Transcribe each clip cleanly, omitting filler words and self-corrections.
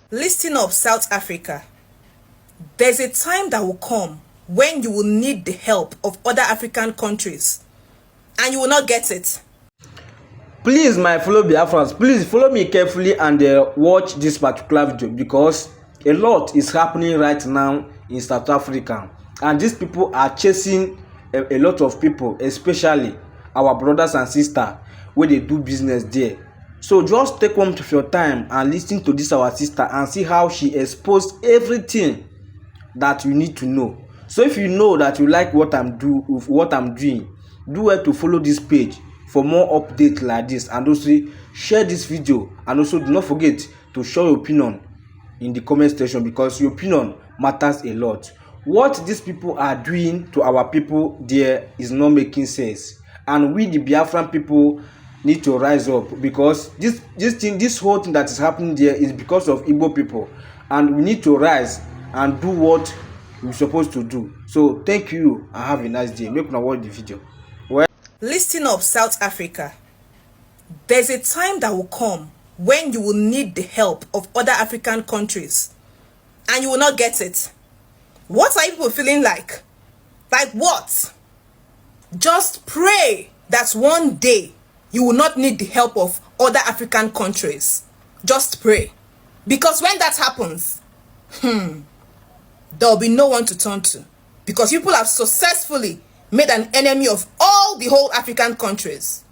Listen up, South Africa. There's a time that will come when you will need the help of other African countries and you will not get it. Please, my fellow Biafrans, please follow me carefully and watch this particular video, because a lot is happening right now in South Africa, and these people are chasing a lot of people, especially our brothers and sisters where they do business there. So just take one of your time and listen to this our sister and see how she exposed everything that you need to know. So if you know that you like what I'm doing, do well to follow this page for more updates like this, and also share this video, and also do not forget to show your opinion in the comment section, because your opinion matters a lot. What these people are doing to our people there is not making sense, and we the Biafran people need to rise up, because this whole thing that is happening there is because of Igbo people, and we need to rise and do what we're supposed to do. So thank you and have a nice day. Make una watch the video. Listen up, South Africa. There's a time that will come when you will need the help of other African countries and you will not get it. What are people feeling like? Like what? Just pray that one day you will not need the help of other African countries. Just pray. Because when that happens, there will be no one to turn to. Because people have successfully made an enemy of all the whole African countries.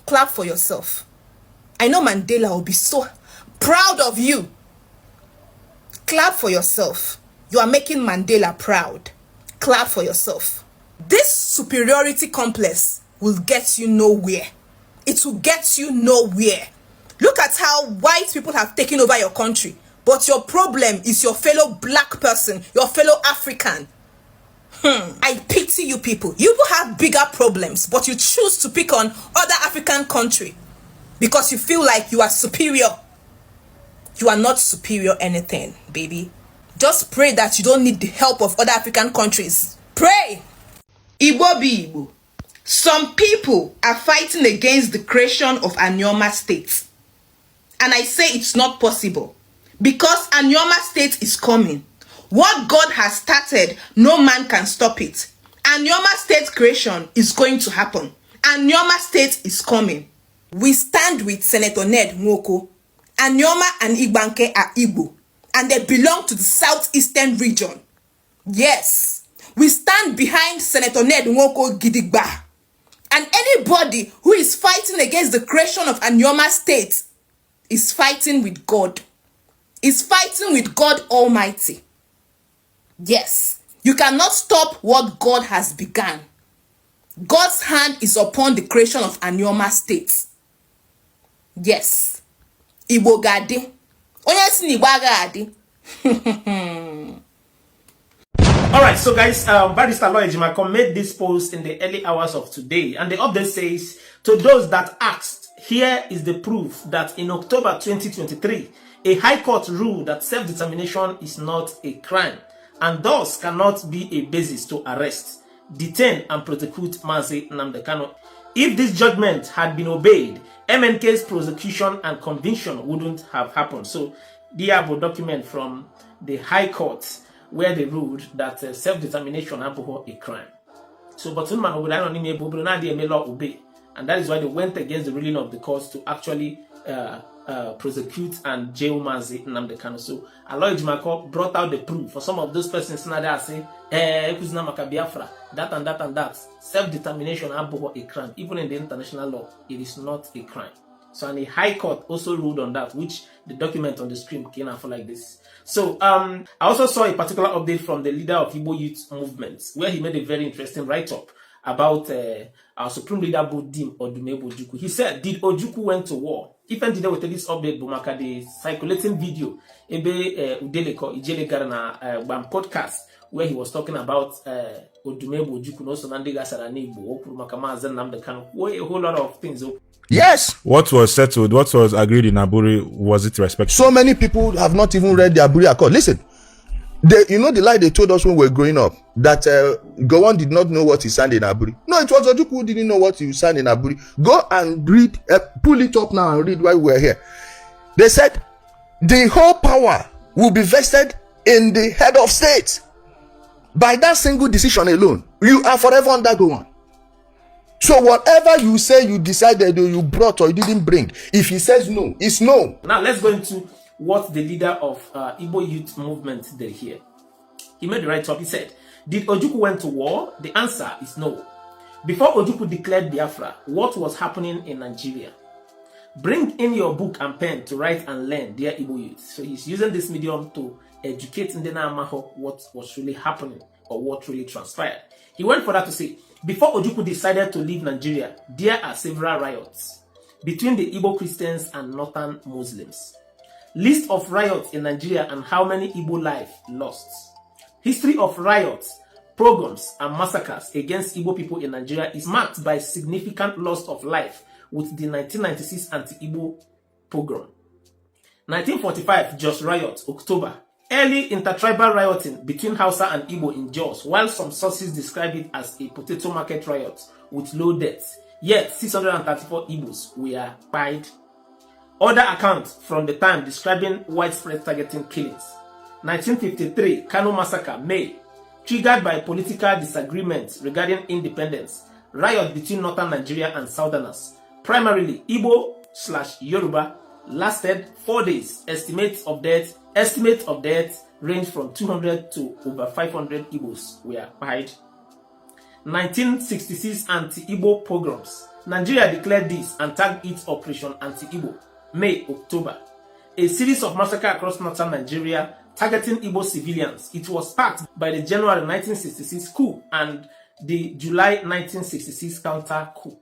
Clap for yourself. I know Mandela will be so proud of you. Clap for yourself. You are making Mandela proud. Clap for yourself. This superiority complex will get you nowhere. It will get you nowhere. Look at how white people have taken over your country, but your problem is your fellow black person, your fellow African. I pity you people. You people have bigger problems, but you choose to pick on other African country because you feel like you are superior. You are not superior anything, baby. Just pray that you don't need the help of other African countries. Pray. Igbo be Igbo. Some people are fighting against the creation of Anyoma state. And I say it's not possible because Anyoma state is coming. What God has started, no man can stop it. Anyoma state creation is going to happen. Anyoma state is coming. We stand with Senator Ned Nwoko. Anyoma and Igbanke are Igbo, and they belong to the southeastern region. Yes, we stand behind Senator Ned Nwoko Gidigba. And anybody who is fighting against the creation of Anyoma state is fighting with God. Is fighting with God Almighty. Yes, you cannot stop what God has begun. God's hand is upon the creation of Anyoma state. Yes. Igbo gadi. Onye si n'Igbo agadi. Alright, so guys, Barrister Lawyer Ejimako made this post in the early hours of today, and the update says, to those that asked, here is the proof that in October 2023, a High Court ruled that self-determination is not a crime, and thus cannot be a basis to arrest, detain, and prosecute Mazi Kanu. If this judgment had been obeyed, MNK's prosecution and conviction wouldn't have happened. So, they have a document from the High Court where they ruled that self-determination is a crime. So, but man obey, and that is why they went against the ruling of the courts to actually prosecute and jail Mazi Kanu. So, Lawyer Ejimako brought out the proof for some of those persons now that say, Biafra, that and that and that. Self-determination is a crime. Even in the international law, it is not a crime. So, and the High Court also ruled on that, which the document on the screen came out for like this. So, I also saw a particular update from the leader of Igbo Youth Movement, where he made a very interesting write-up about our Supreme Leader Bodim Odumegwu Ojukwu. He said, did Ojukwu went to war? Even today with this update, Bumaka, the circulating video, Ebe Udeleko, Ijele Garna, podcast, where he was talking about Odumegwu Ojukwu, also Nandiga Sarani, Okurumaka Zen Namde Kanu, a whole lot of things. Yes. What was settled, what was agreed in Aburi, was it respected? So many people have not even read the Aburi Accord. Listen, you know the lie they told us when we were growing up, that Gowon did not know what he signed in Aburi. No, it was Ojukwu who didn't know what he signed in Aburi. Go and read, pull it up now and read while we were here. They said the whole power will be vested in the head of state. By that single decision alone, you are forever under go on. So whatever you say you decided or you brought or you didn't bring, if he says no, it's no. Now let's go into what the leader of Igbo youth movement did here. He made the right talk. He said, did Ojukwu went to war? The answer is no. Before Ojukwu declared Biafra, what was happening in Nigeria? Bring in your book and pen to write and learn, dear Igbo youth. So he's using this medium to educate Ndena Amaho what was really happening or what really transpired. He went further to say, before Ojukwu decided to leave Nigeria, there are several riots between the Igbo Christians and Northern Muslims. List of riots in Nigeria and how many Igbo lives lost. History of riots, pogroms, and massacres against Igbo people in Nigeria is marked by significant loss of life with the 1996 anti-Igbo pogrom. 1945 Jos riot, October. Early intertribal rioting between Hausa and Igbo in Jos, while some sources describe it as a potato market riot with low deaths. Yet 634 Igbos were killed. Other accounts from the time describing widespread targeting killings. 1953 Kanu massacre, May, triggered by political disagreements regarding independence. Riot between northern Nigeria and southerners, primarily Igbo/Yoruba, lasted 4 days. Estimates of death range from 200 to over 500 Igbos were killed. 1966 anti-Igbo pogroms. Nigeria declared this and tagged it Operation Anti-Igbo, May, October. A series of massacres across northern Nigeria targeting Igbo civilians. It was sparked by the January 1966 coup and the July 1966 counter coup.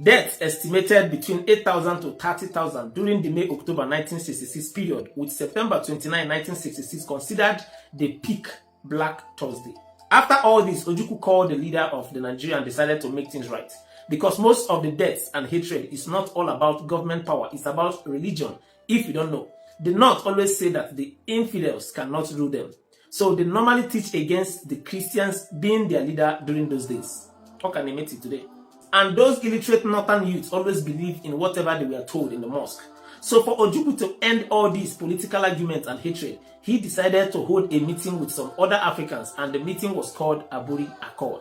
Deaths estimated between 8,000 to 30,000 during the May-October 1966 period, with September 29, 1966 considered the peak Black Thursday. After all this, Ojukwu called the leader of the Nigeria and decided to make things right. Because most of the deaths and hatred is not all about government power, it's about religion. If you don't know, the North always say that the infidels cannot rule them. So they normally teach against the Christians being their leader during those days. How can they make it today? And those illiterate northern youths always believe in whatever they were told in the mosque. So for Ojukwu to end all these political arguments and hatred, he decided to hold a meeting with some other Africans, and the meeting was called Aburi Accord.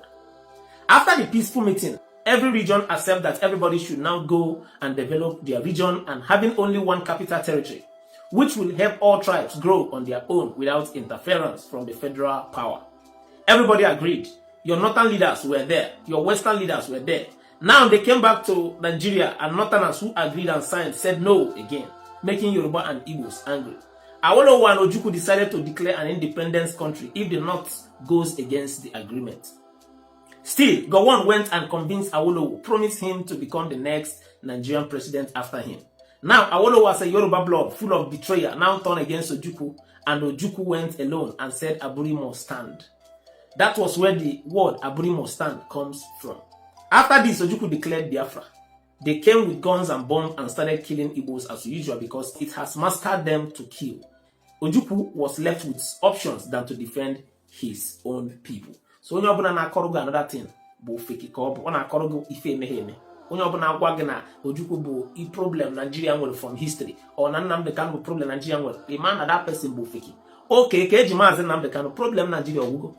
After the peaceful meeting, every region accepted that everybody should now go and develop their region and having only one capital territory, which will help all tribes grow on their own without interference from the federal power. Everybody agreed. Your northern leaders were there. Your western leaders were there. Now they came back to Nigeria, and northerners who agreed and signed said no again, making Yoruba and Igbos angry. Awolowo and Ojukwu decided to declare an independence country if the North goes against the agreement. Still, Gowon went and convinced Awolowo, promised him to become the next Nigerian president after him. Now, Awolowo, as a Yoruba blood full of betrayal, now turned against Ojukwu, and Ojukwu went alone and said Aburi must stand. That was where the word Aburi must stand comes from. After this, Ojukwu declared Biafra. They came with guns and bombs and started killing Igbos as usual because it has mastered them to kill. Ojukwu was left with options than to defend his own people. So onye obuna na akọrọ another thing bụ fake ka ọ bụ na akọrọ ife emeheme. Onye obuna agwa gị na Ojukwu bụ a problem Nigeria nwere from history or na Nnamdi Kanu problem Nigeria nwere. The man na that person bụ fake. Okay, ka eji Mazi Nnamdi Kanu problem Nigeria ogugo.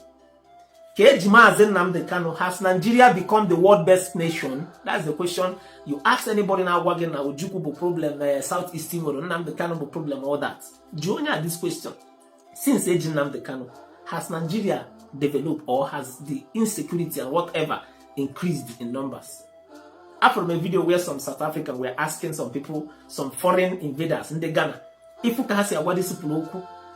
Ka eji Mazi Nnamdi Kanu, has Nigeria become the world best nation? That's the question. You ask anybody na agwa gị na Ojukwu bụ problem na Southeast Timor, Nnamdi Kanu bụ problem, all that. Junior, this question. Since eji Nnamdi Kanu, has Nigeria developed or has the insecurity and whatever increased in numbers? After a video where some South Africans were asking some people, some foreign invaders in the Ghana, if you can say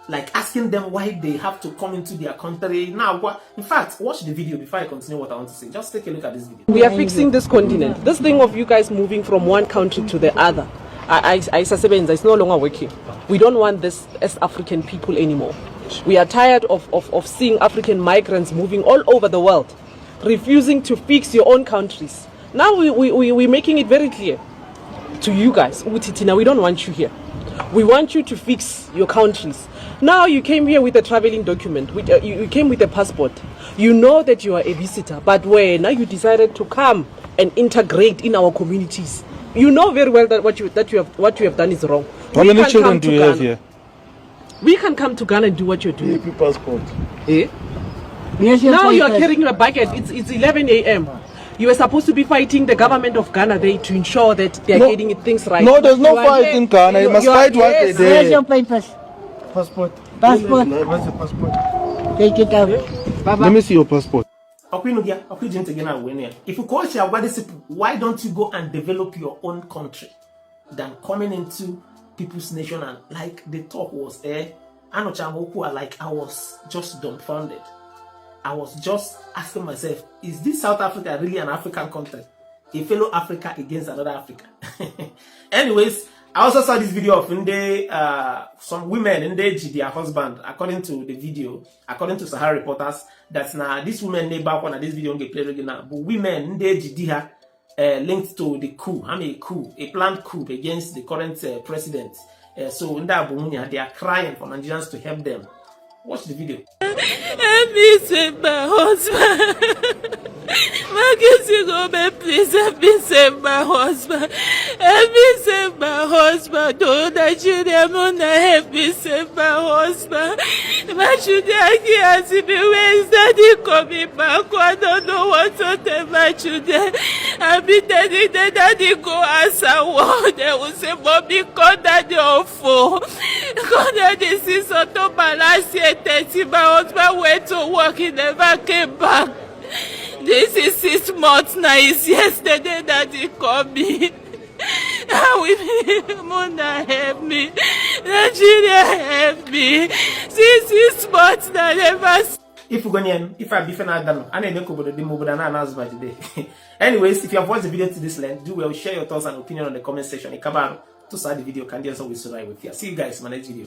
like asking them why they have to come into their country now. In fact, watch the video before I continue what I want to say. Just take a look at this video. We are fixing this continent. This thing of you guys moving from one country to the other, it's no longer working. We don't want this as African people anymore. We are tired of seeing African migrants moving all over the world, refusing to fix your own countries. Now we're making it very clear to you guys, Utitina, we don't want you here. We want you to fix your countries. Now you came here with a traveling document, you came with a passport. You know that you are a visitor, but now you decided to come and integrate in our communities. You know very well that what you have done is wrong. How many children do you have here? We can come to Ghana and do what you're doing. Passport. Eh? Now you are carrying a bucket. It's 11 a.m. You were supposed to be fighting the government of Ghana there to ensure that they're getting things right. No, there's no fight in Ghana. You must fight what they Where's did. your papers? Passport. Passport. Where's the passport? Take it out. Let me see your passport. If you call Shia, why don't you go and develop your own country than coming into people's nation? And like the talk was there, I was just dumbfounded. I was just asking myself, is this South Africa really an African country? A fellow Africa against another Africa? Anyways, I also saw this video of some women engaged their husband, according to the video, according to Sahara reporters, that now this woman neighbor on this video get played again now, but women engaged her linked to the coup, a planned coup against the current president. So they are crying for Nigerians to help them. Watch the video. Help me save my husband. Please help me save my husband. Help me save my husband. Oh, Nigeria, help me save my husband. My children can't see me. Where is daddy coming back? I don't know what to tell my children. I've been telling them daddy go answer what. They will say, Mommy, call daddy on phone. Call daddy since October last year. 30, my husband went to work, he never came back. This is 6 months now. It's yesterday that he called me. Mona, help me. Nigeria, help me. Since 6 months now, never. If I be done, I need to go to the mobile announcement today. Anyways, if you have watched the video to this length, do well, share your thoughts and opinion on the comment section. To start the video, can also with with you. See you guys in my next video.